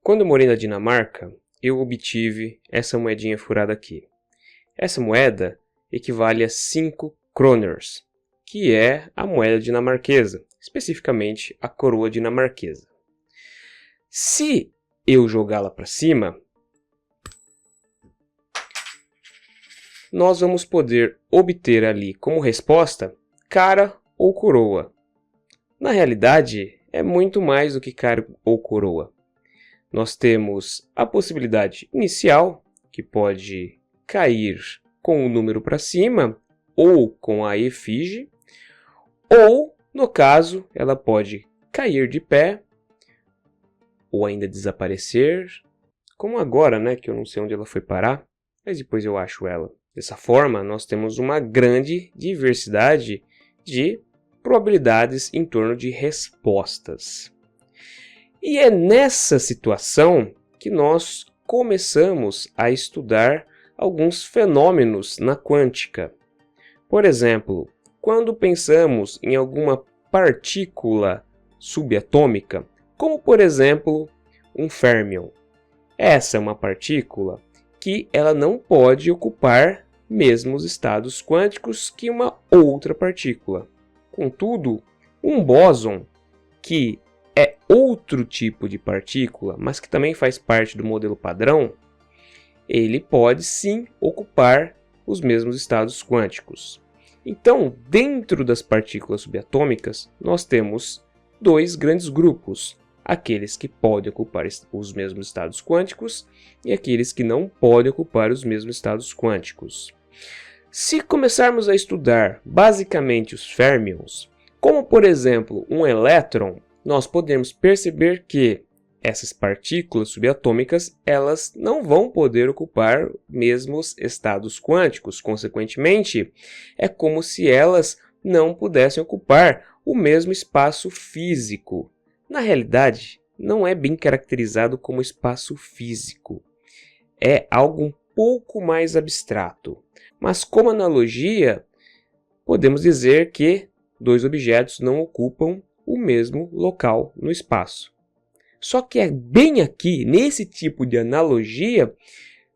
Quando eu morei na Dinamarca, eu obtive essa moedinha furada aqui. Essa moeda equivale a 5 kroners, que é a moeda dinamarquesa, especificamente a coroa dinamarquesa. Se eu jogá-la para cima, nós vamos poder obter ali como resposta cara ou coroa. Na realidade, é muito mais do que cara ou coroa. Nós temos a possibilidade inicial, que pode cair com o número para cima ou com a efígie, ou, no caso, ela pode cair de pé ou ainda desaparecer, como agora, né, que eu não sei onde ela foi parar, mas depois eu acho ela. Dessa forma, nós temos uma grande diversidade de probabilidades em torno de respostas. E é nessa situação que nós começamos a estudar alguns fenômenos na quântica. Por exemplo, quando pensamos em alguma partícula subatômica, como por exemplo um férmion. Essa é uma partícula que ela não pode ocupar mesmos estados quânticos que uma outra partícula. Contudo, um bóson, que é outro tipo de partícula, mas que também faz parte do modelo padrão, ele pode sim ocupar os mesmos estados quânticos. Então, dentro das partículas subatômicas, nós temos dois grandes grupos: aqueles que podem ocupar os mesmos estados quânticos e aqueles que não podem ocupar os mesmos estados quânticos. Se começarmos a estudar basicamente os férmions, como por exemplo um elétron, nós podemos perceber que essas partículas subatômicas elas não vão poder ocupar mesmos estados quânticos. Consequentemente, é como se elas não pudessem ocupar o mesmo espaço físico. Na realidade, não é bem caracterizado como espaço físico. É algo um pouco mais abstrato. Mas como analogia, podemos dizer que dois objetos não ocupam o mesmo local no espaço. Só que é bem aqui, nesse tipo de analogia,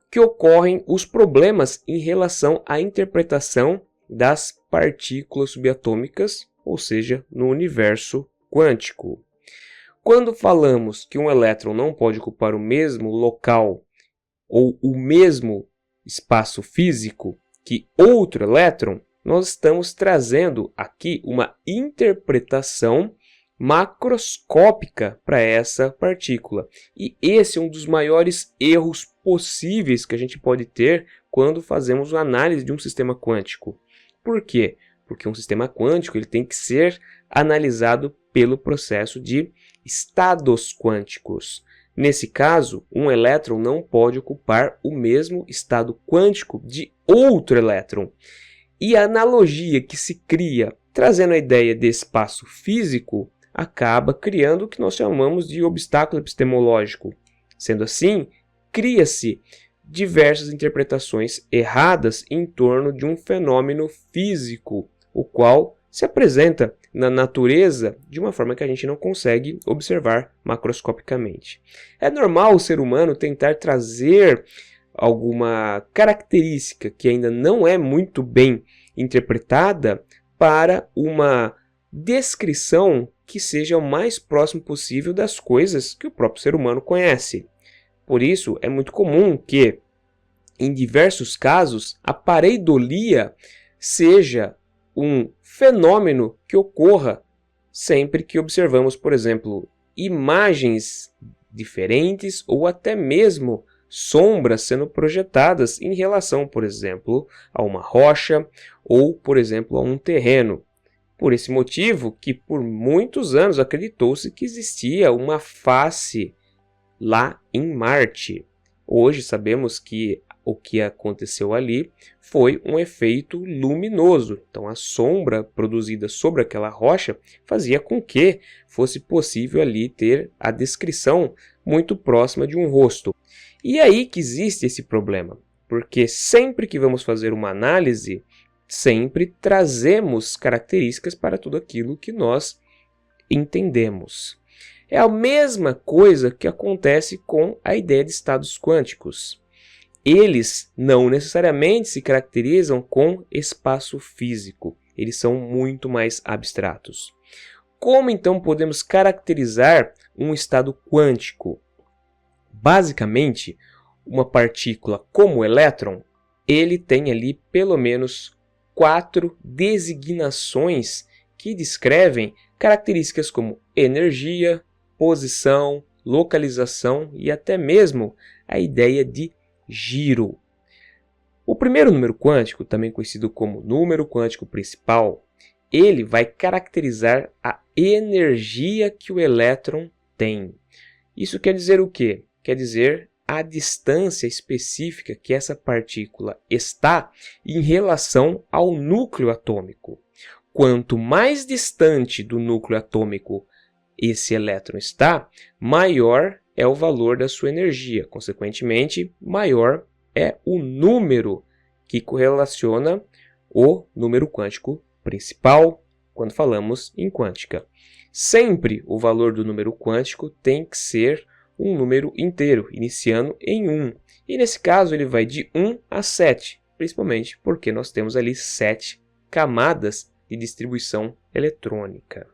que ocorrem os problemas em relação à interpretação das partículas subatômicas, ou seja, no universo quântico. Quando falamos que um elétron não pode ocupar o mesmo local ou o mesmo espaço físico que outro elétron, nós estamos trazendo aqui uma interpretação macroscópica para essa partícula. E esse é um dos maiores erros possíveis que a gente pode ter quando fazemos uma análise de um sistema quântico. Por quê? Porque um sistema quântico ele tem que ser analisado pelo processo de estados quânticos. Nesse caso, um elétron não pode ocupar o mesmo estado quântico de outro elétron. E a analogia que se cria, trazendo a ideia de espaço físico, acaba criando o que nós chamamos de obstáculo epistemológico. Sendo assim, cria-se diversas interpretações erradas em torno de um fenômeno físico, o qual se apresenta na natureza de uma forma que a gente não consegue observar macroscopicamente. É normal o ser humano tentar trazer alguma característica que ainda não é muito bem interpretada para uma descrição que seja o mais próximo possível das coisas que o próprio ser humano conhece. Por isso, é muito comum que, em diversos casos, a pareidolia seja um fenômeno que ocorra sempre que observamos, por exemplo, imagens diferentes ou até mesmo sombras sendo projetadas em relação, por exemplo, a uma rocha ou, por exemplo, a um terreno. Por esse motivo que por muitos anos acreditou-se que existia uma face lá em Marte. Hoje sabemos que o que aconteceu ali foi um efeito luminoso. Então a sombra produzida sobre aquela rocha fazia com que fosse possível ali ter a descrição muito próxima de um rosto. E aí que existe esse problema, porque sempre que vamos fazer uma análise, sempre trazemos características para tudo aquilo que nós entendemos. É a mesma coisa que acontece com a ideia de estados quânticos. Eles não necessariamente se caracterizam com espaço físico, eles são muito mais abstratos. Como então podemos caracterizar um estado quântico? Basicamente, uma partícula como o elétron, ele tem ali pelo menos 4 designações que descrevem características como energia, posição, localização e até mesmo a ideia de giro. O primeiro número quântico, também conhecido como número quântico principal, ele vai caracterizar a energia que o elétron tem. Isso quer dizer o quê? Quer dizer a distância específica que essa partícula está em relação ao núcleo atômico. Quanto mais distante do núcleo atômico esse elétron está, maior é o valor da sua energia. Consequentemente, maior é o número que correlaciona o número quântico principal quando falamos em quântica. Sempre o valor do número quântico tem que ser um número inteiro, iniciando em 1. E nesse caso ele vai de 1 a 7, principalmente porque nós temos ali 7 camadas de distribuição eletrônica.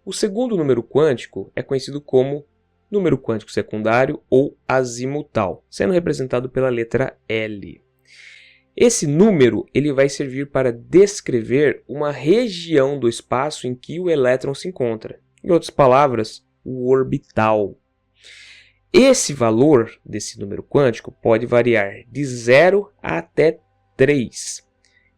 O segundo número quântico é conhecido como número quântico secundário ou azimutal, sendo representado pela letra L. Esse número ele vai servir para descrever uma região do espaço em que o elétron se encontra. Em outras palavras, o orbital. Esse valor desse número quântico pode variar de 0 até 3.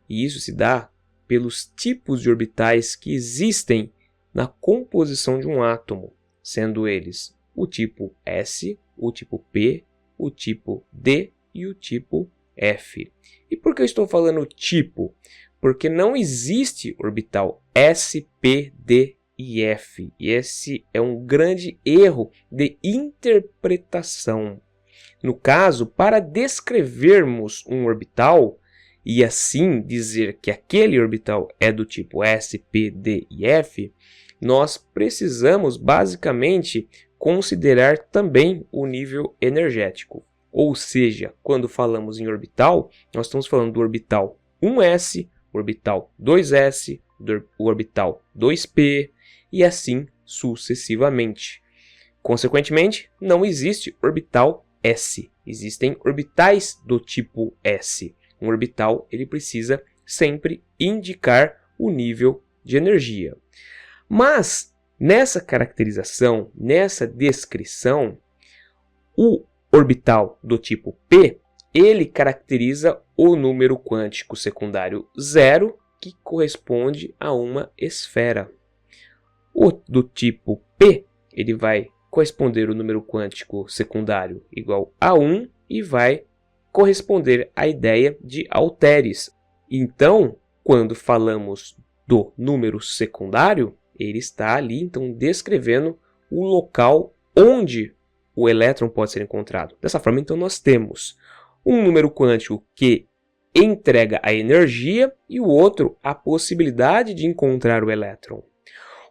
E isso se dá pelos tipos de orbitais que existem na composição de um átomo, sendo eles o tipo S, o tipo P, o tipo D e o tipo F. E por que eu estou falando tipo? Porque não existe orbital S, P, D e F. E esse é um grande erro de interpretação. No caso, para descrevermos um orbital e assim dizer que aquele orbital é do tipo S, P, D e F, nós precisamos basicamente considerar também o nível energético. Ou seja, quando falamos em orbital, nós estamos falando do orbital 1s, orbital 2s, o orbital 2p e assim sucessivamente. Consequentemente, não existe orbital S. Existem orbitais do tipo S. Um orbital ele precisa sempre indicar o nível de energia. Mas nessa caracterização, nessa descrição, o orbital do tipo P, ele caracteriza o número quântico secundário 0, que corresponde a uma esfera. O do tipo P, ele vai corresponder ao número quântico secundário igual a 1 e vai corresponder à ideia de halteres. Então, quando falamos do número secundário, ele está ali então descrevendo o local onde o elétron pode ser encontrado. Dessa forma, então, nós temos um número quântico que entrega a energia e o outro a possibilidade de encontrar o elétron.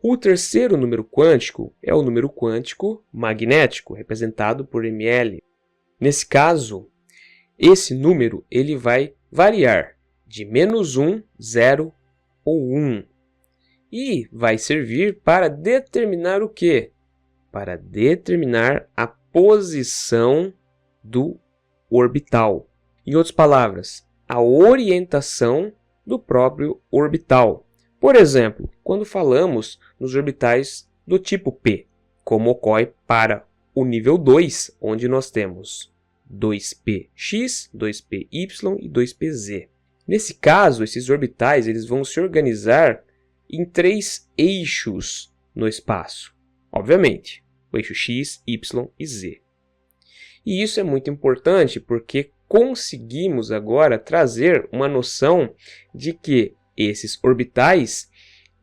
O terceiro número quântico é o número quântico magnético, representado por ml. Nesse caso, esse número ele vai variar de -1, 0 ou 1. E vai servir para determinar o quê? Para determinar a posição do orbital. Em outras palavras, a orientação do próprio orbital. Por exemplo, quando falamos nos orbitais do tipo P, como ocorre para o nível 2, onde nós temos 2px, 2py e 2pz. Nesse caso, esses orbitais eles vão se organizar em 3 eixos no espaço. Obviamente, o eixo x, y e z. E isso é muito importante porque conseguimos agora trazer uma noção de que esses orbitais,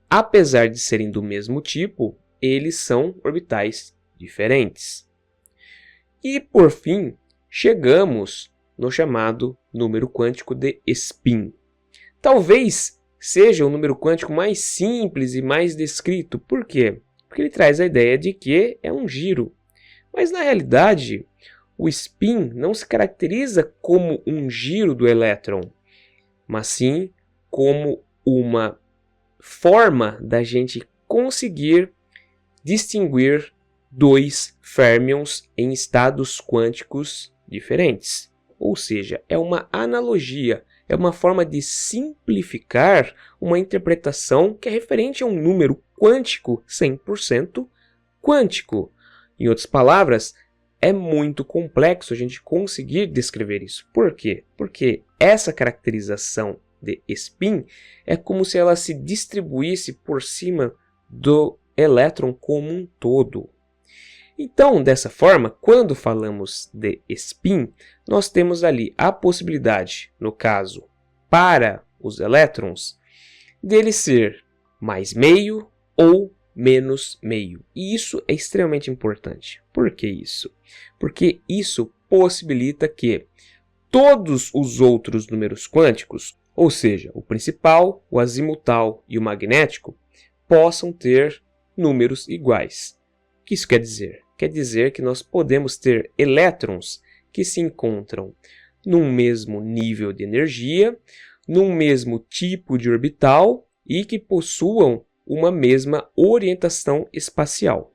apesar de serem do mesmo tipo, eles são orbitais diferentes. E, por fim, chegamos no chamado número quântico de spin. Talvez seja o número quântico mais simples e mais descrito. Por quê? porque ele traz a ideia de que é um giro. Mas na realidade, o spin não se caracteriza como um giro do elétron, mas sim como uma forma da gente conseguir distinguir dois férmions em estados quânticos diferentes. Ou seja, é uma analogia, é uma forma de simplificar uma interpretação que é referente a um número quântico 100% quântico. Em outras palavras, é muito complexo a gente conseguir descrever isso. Por quê? Porque essa caracterização de spin é como se ela se distribuísse por cima do elétron como um todo. Então, dessa forma, quando falamos de spin, nós temos ali a possibilidade, no caso, para os elétrons, dele ser mais meio ou menos meio. E isso é extremamente importante. Por que isso? Porque isso possibilita que todos os outros números quânticos, ou seja, o principal, o azimutal e o magnético, possam ter números iguais. O que isso quer dizer? Quer dizer que nós podemos ter elétrons que se encontram num mesmo nível de energia, num mesmo tipo de orbital e que possuam uma mesma orientação espacial.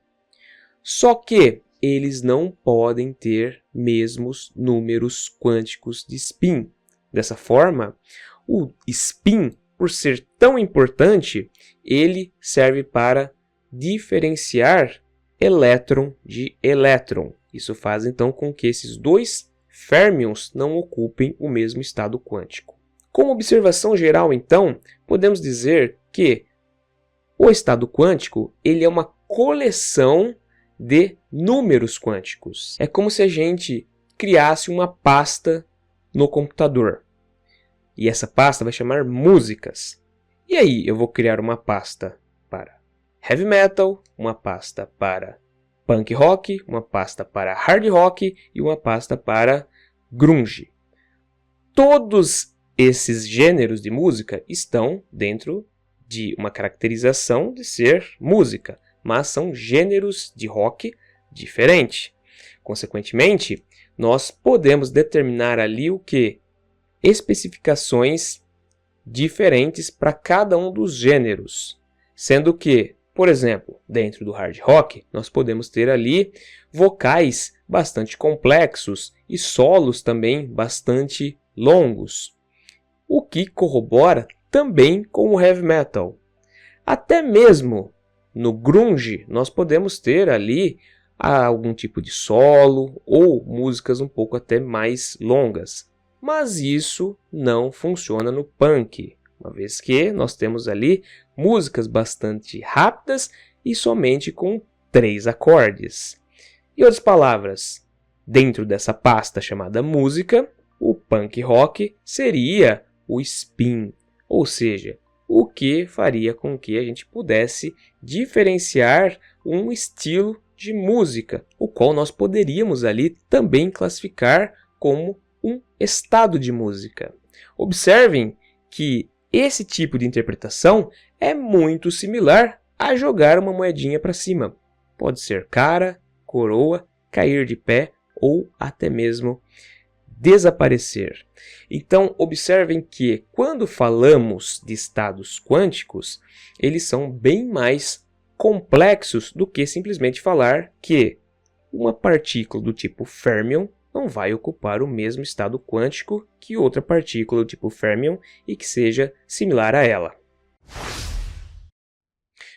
Só que eles não podem ter mesmos números quânticos de spin. Dessa forma, o spin, por ser tão importante, ele serve para diferenciar elétron de elétron. Isso faz então com que esses dois férmions não ocupem o mesmo estado quântico. Como observação geral, então, podemos dizer que o estado quântico ele é uma coleção de números quânticos. É como se a gente criasse uma pasta no computador. E essa pasta vai chamar músicas. E aí eu vou criar uma pasta para heavy metal, uma pasta para punk rock, uma pasta para hard rock e uma pasta para grunge. Todos esses gêneros de música estão dentro de uma caracterização de ser música, mas são gêneros de rock diferentes. Consequentemente, nós podemos determinar ali o que? Especificações diferentes para cada um dos gêneros, sendo que, por exemplo, dentro do hard rock, nós podemos ter ali vocais bastante complexos e solos também bastante longos, o que corrobora também com o heavy metal. Até mesmo no grunge, nós podemos ter ali algum tipo de solo ou músicas um pouco até mais longas. Mas isso não funciona no punk, uma vez que nós temos ali músicas bastante rápidas e somente com 3 acordes. Em outras palavras, dentro dessa pasta chamada música, o punk rock seria o spin, ou seja, o que faria com que a gente pudesse diferenciar um estilo de música, o qual nós poderíamos ali também classificar como um estado de música. Observem que esse tipo de interpretação é muito similar a jogar uma moedinha para cima. Pode ser cara, coroa, cair de pé ou até mesmo desaparecer. Então, observem que quando falamos de estados quânticos, eles são bem mais complexos do que simplesmente falar que uma partícula do tipo férmion não vai ocupar o mesmo estado quântico que outra partícula do tipo férmion e que seja similar a ela.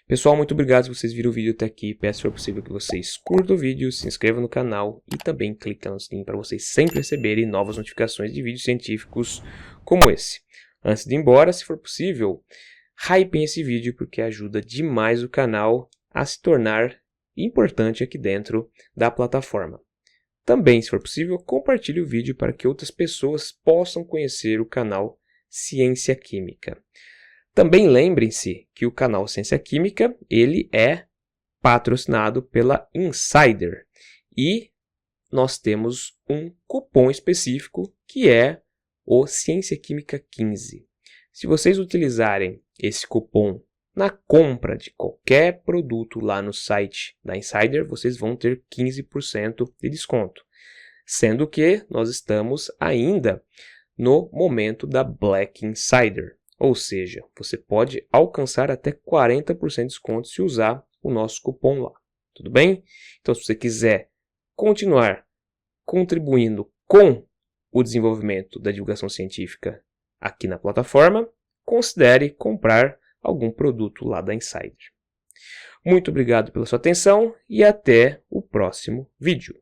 Pessoal, muito obrigado se vocês viram o vídeo até aqui. Peço se for possível que vocês curtam o vídeo, se inscrevam no canal e também cliquem no sininho para vocês sempre receberem novas notificações de vídeos científicos como esse. Antes de ir embora, se for possível, hypem esse vídeo porque ajuda demais o canal a se tornar importante aqui dentro da plataforma. Também, se for possível, compartilhe o vídeo para que outras pessoas possam conhecer o canal Ciência Química. Também lembrem-se que o canal Ciência Química ele é patrocinado pela Insider e nós temos um cupom específico que é o Ciência Química 15. Se vocês utilizarem esse cupom Na compra de qualquer produto lá no site da Insider, vocês vão ter 15% de desconto. Sendo que nós estamos ainda no momento da Black Insider. Ou seja, você pode alcançar até 40% de desconto se usar o nosso cupom lá. Tudo bem? Então, se você quiser continuar contribuindo com o desenvolvimento da divulgação científica aqui na plataforma, considere comprar algum produto lá da Insider. Muito obrigado pela sua atenção e até o próximo vídeo.